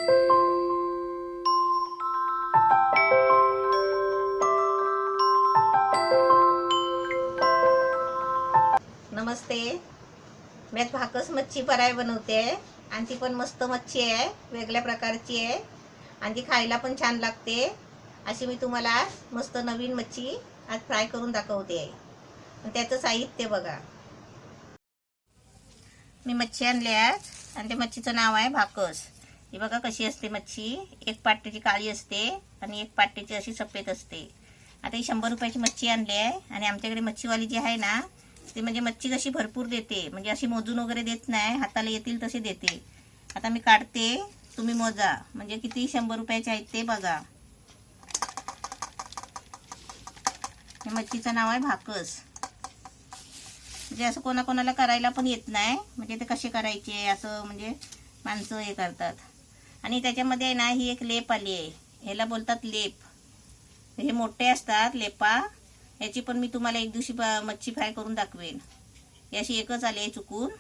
नमस्ते. मी आज भाकस मच्छी फ्राय बनवते आहे आणि ती पण मस्त मच्छी आहे, वेगळ्या प्रकारची आहे आणि ती खायला पण छान लागते. अशी मी तुम्हाला आज मस्त नवीन मच्छी आज फ्राय करून दाखवते आहे. आणि त्याचं साहित्य बघा. मी मच्छी आणली आज आणि त्या मच्छीचं नाव आहे भाकस. ही बघा कशी असते मच्छी. एक पाट्याची काळी असते आणि एक पाट्याची अशी सफेद असते. आता ही 100 रुपयाची मच्छी आणली आहे आणि आमच्याकडे मच्छीवाली जी आहे ना ते म्हणजे मच्छी कशी भरपूर देते, म्हणजे अशी मोजून वगैरे देत नाही, हाताला येतील तसे देते. आता मी काढते, तुम्ही मोजा म्हणजे किती 100 रुपयाचे आहेत ते बघा. या मच्छीचं नाव आहे भाकस. म्हणजे असं कोणाकोणाला करायला पण येत नाही, म्हणजे ते कसे करायचे असं म्हणजे माणसं हे करतात. आणि त्याच्यामध्ये ना ही एक लेप आली आहे, ह्याला बोलतात लेप. हे मोठे असतात लेपा. याची पण मी तुम्हाला एक दिवशी मच्छी फ्राय करून दाखवेन. याशी एकच आली आहे चुकून.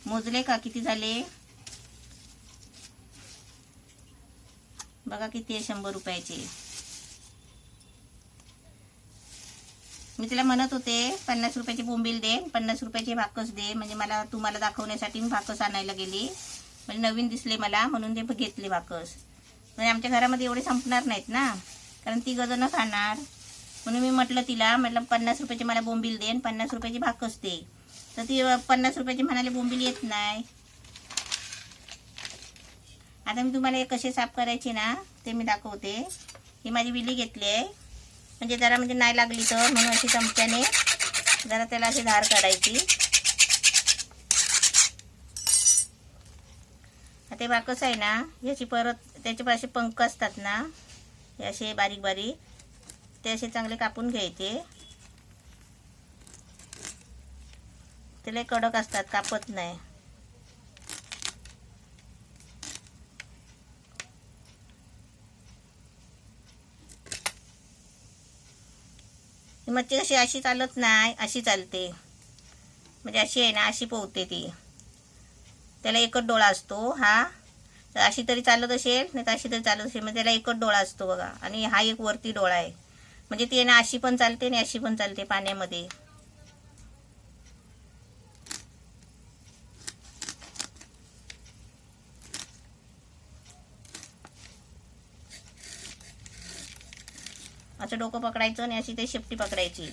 मोजले का किती झाले बघा, किती आहे 100 रुपयाचे. मी तिला म्हणत होते 50 रुपयाची बोंबील दे, 50 रुपयाची भाकस दे, म्हणजे मला तुम्हाला दाखवण्यासाठी मी भाकस आणायला गेली. म्हणजे नवीन दिसले मला म्हणून ते घेतले भाकस. म्हणजे आमच्या घरामध्ये एवढे संपणार नाहीत ना, कारण 3 जण खाणार. म्हणून मी म्हटलं तिला, म्हटलं 50 रुपयाची मला बोंबील दे आणि 50 रुपयाची भाकस दे. तर ती 50 रुपयाची म्हणाले बोंबील येत नाही. आता मी तुम्हाला कसे साफ करायचे ना ते मी दाखवते. ही माझी विली घेतली आहे, म्हणजे जरा म्हणजे नाही लागली तर म्हणून अशी चमच्याने जरा त्याला अशी धार काढायची. ते भाकस आहे ना याची परत त्याचे असे पंख असतात ना, हे असे बारीक बारीक, ते असे चांगले कापून घ्यायचे. ते लय कडक असतात, कापत नाही. मच्छी कशी अशी चालत नाही, अशी चालते. म्हणजे अशी आहे ना, अशी पोहते ती. त्याला एकच डोळा असतो हा. तर अशी तरी चालत असेल, नाही तर अशी तरी चालत असेल. म्हणजे त्याला एकच डोळा असतो बघा. आणि हा एक वरती डोळा आहे, म्हणजे ती ना अशी पण चालते आणि अशी पण चालते पाण्यामध्ये. असं डोकं पकडायचं आणि अशी ते शेपटी पकडायची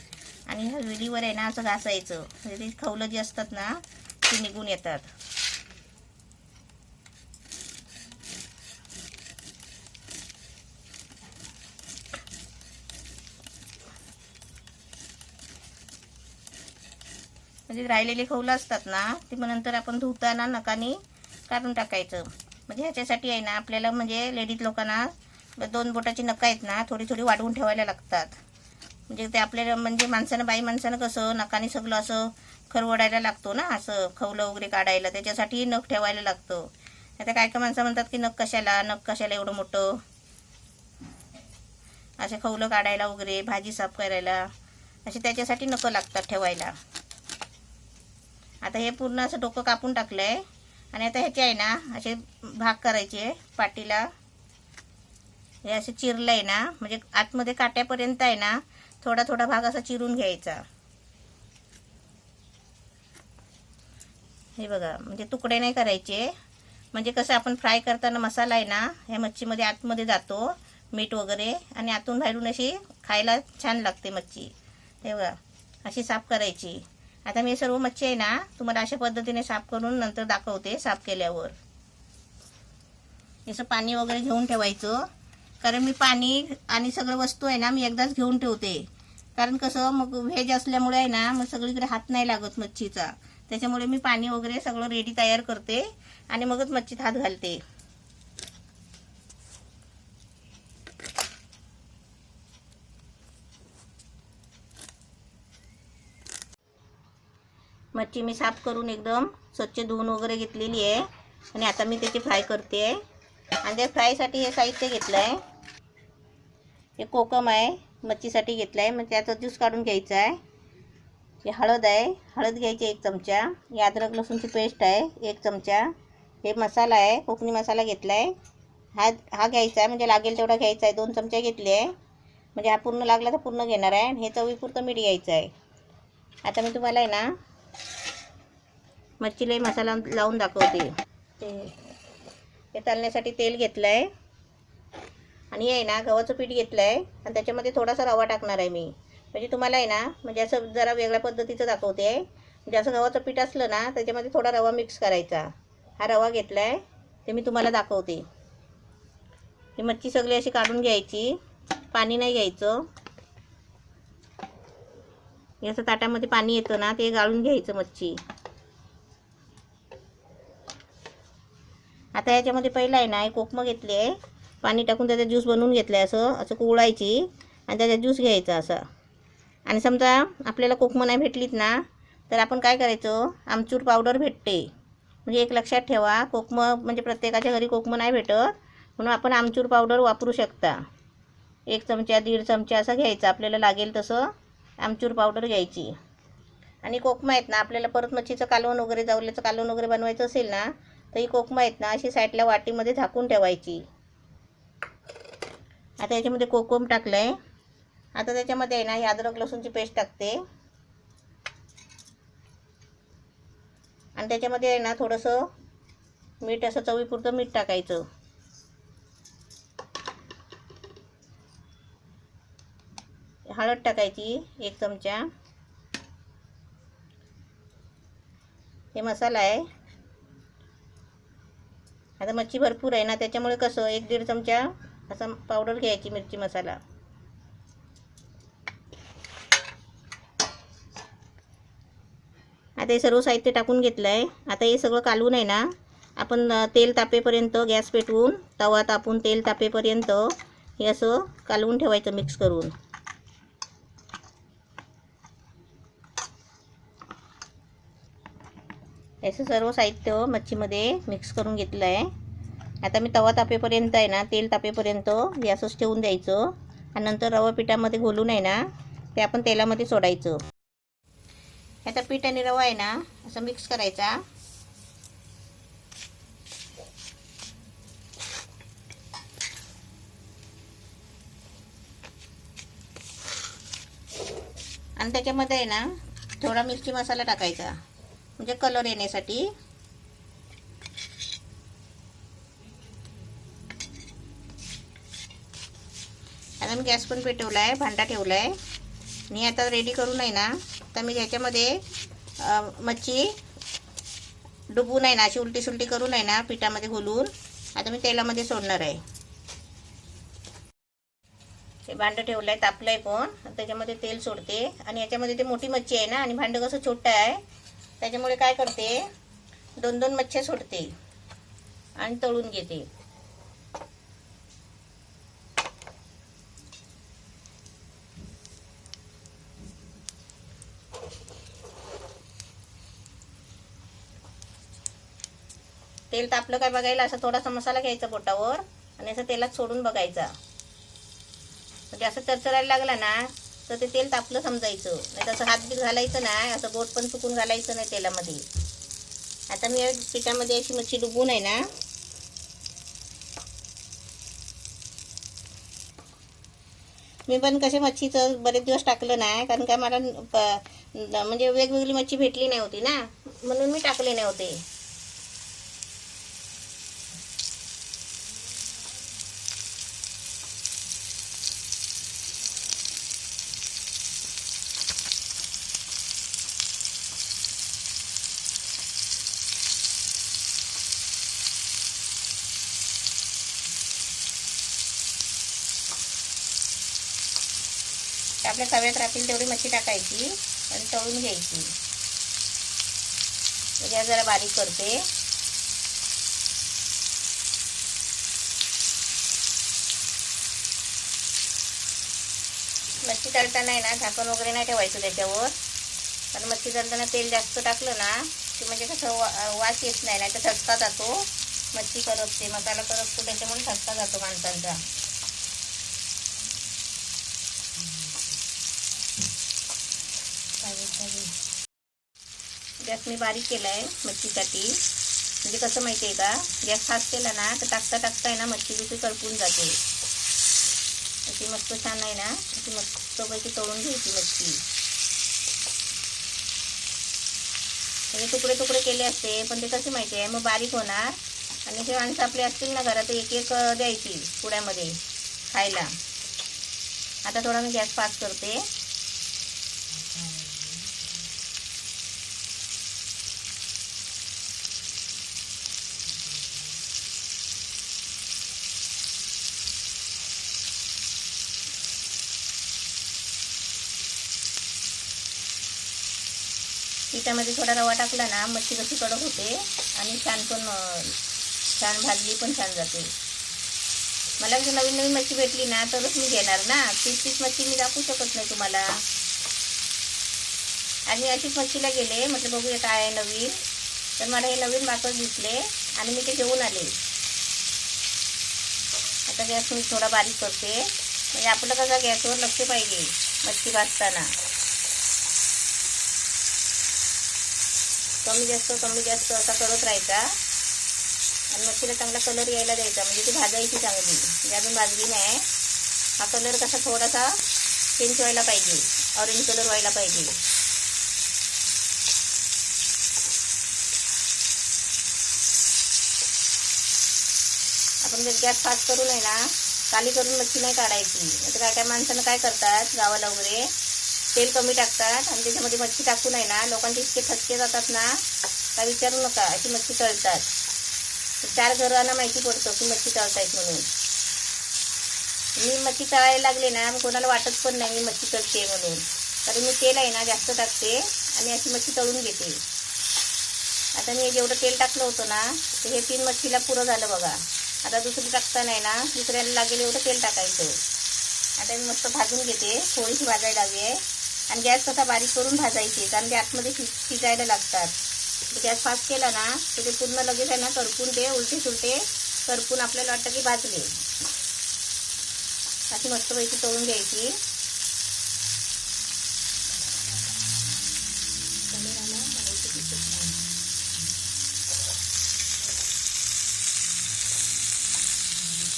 आणि ह्या विडीवर आहे ना असं घासायचं, म्हणजे ते खवलं जी असतात ना ती निघून येतात. म्हणजे राहिलेले खवलं असतात ना ते मग नंतर आपण धुताना नकानी काढून टाकायचं. म्हणजे ह्याच्यासाठी आहे ना आपल्याला, म्हणजे लेडीज लोकांना 2 बोटाची नखं आहेत ना थोडी थोडी वाढवून ठेवायला लागतात. म्हणजे ते आपल्याला म्हणजे माणसानं, बाई माणसानं कसं नकानी सगळं असं खरवडायला लागतो ना, असं खवलं वगैरे काढायला, त्याच्यासाठी नख ठेवायला लागतं. आता काय काय माणसं म्हणतात की नख कशाला एवढं मोठं, असे खवलं काढायला वगैरे, भाजी साफ करायला, असे त्याच्यासाठी नखं लागतात ठेवायला. आता हे पूर्ण असं डोकं कापून टाकलंय आणि आता ह्याचे आहे ना असे भाग करायचे पाटीला. हे असे चिरलंय ना, म्हणजे आतमध्ये काट्यापर्यंत आहे ना थोडा थोडा भाग असा चिरून घ्यायचा. हे बघा, म्हणजे तुकडे नाही करायचे. म्हणजे कसं आपण फ्राय करताना मसाला आहे ना ह्या मच्छीमध्ये आतमध्ये जातो, मीठ वगैरे, आणि आतून बाहेरून अशी खायला छान लागते मच्छी. हे बघा अशी साफ करायची. आता मी सर्व मच्छी आहे ना तुम्हाला अशा पद्धतीने साफ करून नंतर दाखवते. साफ केल्यावर असं पाणी वगैरे घेऊन ठेवायचं, कारण मी पाणी आणि सगळं वस्तू आहे ना मी एकदाच घेऊन ठेवते. कारण कसं मग व्हेज असल्यामुळे आहे ना मग सगळीकडे हात नाही लागत मच्छीचा, त्याच्यामुळे मी पाणी वगैरे सगळं रेडी तयार करते आणि मगच मच्छीत हात घालते. मच्छी मी साफ करून एकदम स्वच्छ धुवून वगैरे घेतलेली आहे आणि आता मी त्याची फ्राय करते. आणि त्या फ्रायसाठी हे साहित्य घेतलं आहे. हे कोकम आहे, मच्छीसाठी घेतलं आहे, मग त्याचा ज्यूस काढून घ्यायचा आहे. हे हळद आहे, हळद घ्यायची 1 चमचा. ही अद्रक लसूणची पेस्ट आहे 1 चमचा. हे मसाला आहे, कोकणी मसाला घेतला आहे. हा घ्यायचा आहे, म्हणजे लागेल तेवढा घ्यायचा आहे. 2 चमचे घेतले आहे, म्हणजे हा पूर्ण लागला तर पूर्ण घेणार आहे. हे चवीपुरतं मीठ घ्यायचं आहे. आता मी तुम्हाला आहे ना मच्छीला मसाला लावून दाखवते. हे तळण्यासाठी तेल घेतलं आहे आणि आहे ना गव्हाचं पीठ घेतलं आहे आणि त्याच्यामध्ये थोडासा रवा टाकणार आहे मी. म्हणजे तुम्हाला आहे ना म्हणजे असं जरा वेगळ्या पद्धतीचं दाखवते आहे. म्हणजे असं गव्हाचं पीठ असलं ना त्याच्यामध्ये थोडा रवा मिक्स करायचा. हा रवा घेतला आहे ते मी तुम्हाला दाखवते. ही मच्छी सगळी अशी काढून घ्यायची, पाणी नाही घ्यायचं. हे असं ताटामध्ये पाणी येतं ना ते गाळून घ्यायचं मच्छी. आता याच्यामध्ये पहिला आहे ना एक कोकमं घेतली आहे, पाणी टाकून त्याचा ज्यूस बनवून घेतला आहे. असं कुळायची आणि त्याचा ज्यूस घ्यायचा असा. आणि समजा आपल्याला कोकमं नाही भेटलीत ना तर आपण काय करायचं, आमचूर पावडर भेटते. म्हणजे एक लक्षात ठेवा, कोकमं म्हणजे प्रत्येकाच्या घरी कोकमं नाही भेटत, म्हणून आपण आमचूर पावडर वापरू शकता. 1 चमचा 1.5 चमचा असं घ्यायचं, आपल्याला लागेल तसं आमचूर पावडर घ्यायची. आणि कोकमं आहेत ना आपल्याला परत मच्छीचं कालवण वगैरे, जावल्याचं कालवण वगैरे बनवायचं असेल ना तर ही कोकमं आहेत ना अशी साईडला वाटीमध्ये झाकून ठेवायची. आता याच्यामध्ये कोकम टाकलं आहे. आता त्याच्यामध्ये आहे ना ही अद्रक लसूणची पेस्ट टाकते आणि त्याच्यामध्ये आहे ना थोडंसं मीठ, असं चवीपुरतं मीठ टाकायचं. हळद टाकायची 1 चमचा. हे मसाला आहे. आता मच्छी भरपूर आहे ना त्याच्यामुळे कसं 1-1.5 चमचा असा पावडर घ्यायची, मिरची मसाला. आता हे सर्व साहित्य टाकून घेतलं आहे. आता हे सगळं कालवून आहे ना आपण तेल तापेपर्यंत गॅस पेटवून, तवा तापून तेल तापेपर्यंत हे असं कालवून ठेवायचं मिक्स करून. असं सर्व साहित्य मच्छीमध्ये मिक्स करून घेतलं आहे. आता मी तवा तापेपर्यंत आहे ना तेल तापेपर्यंत हे असंच ठेवून द्यायचं आणि नंतर रवा पिठामध्ये घोलून आहे ना ते आपण तेलामध्ये सोडायचं. आता पीठ आणि रवा आहे ना असं मिक्स करायचा. आणि त्याच्यामध्ये आहे ना थोडा मिरची मसाला टाकायचा, म्हणजे कलर येण्यासाठी. आता मी गॅस पण पेटवला आहे, भांडा ठेवला आहे आणि आता रेडी करून आहे ना तर मी ह्याच्यामध्ये मच्छी डुबून आहे ना अशी उलटी सुलटी करून आहे ना पिठामध्ये घोलून आता मी तेलामध्ये सोडणार आहे. हे भांडं ठेवलं आहे, तापलं आहे पण त्याच्यामध्ये तेल सोडते. आणि याच्यामध्ये ते मोठी मच्छी आहे ना आणि भांडं कसं छोटं आहे त्याच्यामुळे काय करते, 2-2 मच्छ्या सोडते आणि तळून घेते. तेल तापलं काय बघायला असं थोडासा मसाला घ्यायचा बोटावर आणि असं तेलात सोडून बघायचा. म्हणजे असं चरचरायला लागला ना तर ते तेल तापलं समजायचं. नाही तसं हात बीत घालायचं नाही, असं बोट पण चुकून घालायचं नाही तेलामध्ये. आता मी पिठामध्ये अशी मच्छी डुबून आहे ना मी पण कसे मच्छीचं बरेच दिवस टाकलं नाही, कारण काय मला म्हणजे वेगवेगळी मच्छी भेटली नाही होती ना, म्हणून मी टाकले नाही होते. आपल्या तव्यात राहतील तेवढी मच्छी टाकायची आणि तळून घ्यायची. गॅस जरा बारीक करते. मच्छी तळताना आहे ना झाकण वगैरे नाही ठेवायचं त्याच्यावर, कारण मच्छी तळताना तेल जास्त टाकलं ना की म्हणजे कसं वास येत नाही, नाही तर ठसका जातो. मच्छी करपते, मसाला करपतो, त्याच्यामुळे ठसका जातो माणसांचा. गॅस मी बारीक केला आहे मच्छीसाठी. म्हणजे कसं माहिती आहे का, गॅस फास्ट केला ना तर टाकता टाकता आहे ना मच्छी जशी करपून जाते. अशी मस्त छान आहे ना, अशी मस्तपैकी तळून घ्यायची मच्छी. म्हणजे तुकडे तुकडे केले असते पण ते कसे माहिती आहे मग बारीक होणार. आणि जे माणसं आपले असतील ना घरात एक एक द्यायची पुड्यामध्ये खायला. आता थोडा मी गॅस फास्ट करते. पिठामध्ये थोडा रवा टाकला ना मच्छी कशी कडक होते आणि छान भाजली पण छान जाते. मला जर नवीन नवीन मच्छी भेटली ना तरच मी घेणार ना. तीच मच्छी मी दाखवू शकत नाही तुम्हाला. आणि अशीच मच्छीला गेले, म्हटलं बघूया काय आहे नवीन. तर मला हे नवीन माकड दिसले आणि मी ते घेऊन आले. आता गॅस मी थोडा बारीक करते. म्हणजे आपलं कसं गॅसवर लक्ष पाहिजे मच्छी भाजताना. कमी जास्त असा करत राहायचा आणि मच्छीला चांगला कलर यायला द्यायचा. म्हणजे ती भाजायची चांगली. म्हणजे अजून भाजली नाही. हा कलर कसा थोडासा चेंज व्हायला पाहिजे, ऑरेंज कलर व्हायला पाहिजे. आपण जर गॅस फास्ट करून आहे ना काली करून मच्छी नाही काढायची. आता काय काय माणसानं काय करतात गावाला वगैरे, तेल कमी टाकतात आणि त्याच्यामध्ये मच्छी टाकून आहे ना लोकांचे इतके थक्के जातात ना काय विचारू नका. अशी मच्छी तळतात. 4 घरांना माहिती पडतं की मच्छी तळतायत म्हणून. मी मच्छी तळायला लागले ना मग कोणाला वाटत पण नाही मी मच्छी तळते म्हणून. कारण मी तेल आहे ना जास्त टाकते आणि अशी मच्छी तळून घेते. आता मी जेवढं तेल टाकलं होतं ना तर हे 3 मच्छीला पुरं झालं बघा. आता दुसरी टाकता नाही ना, दुसऱ्याला लागेल एवढं तेल टाकायचं. आता मी मस्त भाजून घेते. थोडीशी भाजायला हवी आहे. आणि गॅस कसा बारीक करून भाजायची कारण ते आतमध्ये शिजायला लागतात. गॅस फास्ट केला ना तर ते पूर्ण लगेच आहे ना करपून ते उलटे सुलटे करपून आपल्याला वाटतं की भाजले. अशी मस्तपैकी तळून घ्यायची.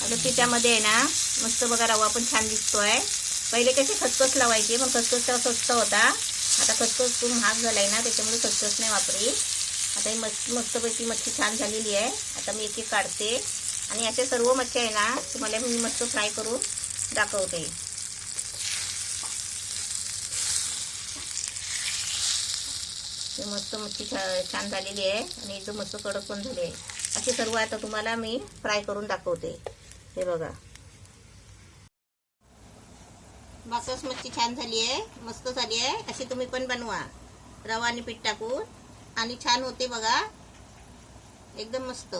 आता पिठामध्ये आहे ना मस्त बघा रवा पण छान दिसतोय. पहिले कसे खसखस लावायचे पण खसखस स्वस्त होता. आता खसखस खूप महाग झालाय ना त्याच्यामुळे खसखस नाही वापरी. आता ही मस्तपैकी मच्छी छान झालेली आहे. आता मी एक एक काढते आणि अशा सर्व मच्छी आहे ना तुम्हाला मी मस्त फ्राय करून दाखवते. मस्त मच्छी छान झालेली आहे आणि एकदम मस्त कडक पण झाली आहे. असे सर्व आता तुम्हाला मी फ्राय करून दाखवते. हे बघा बाकस मच्छी छान झाली आहे, मस्त झाली आहे. अशी तुम्ही पण बनवा रवा आणि पीठ टाकून आणि छान होते बघा एकदम मस्त.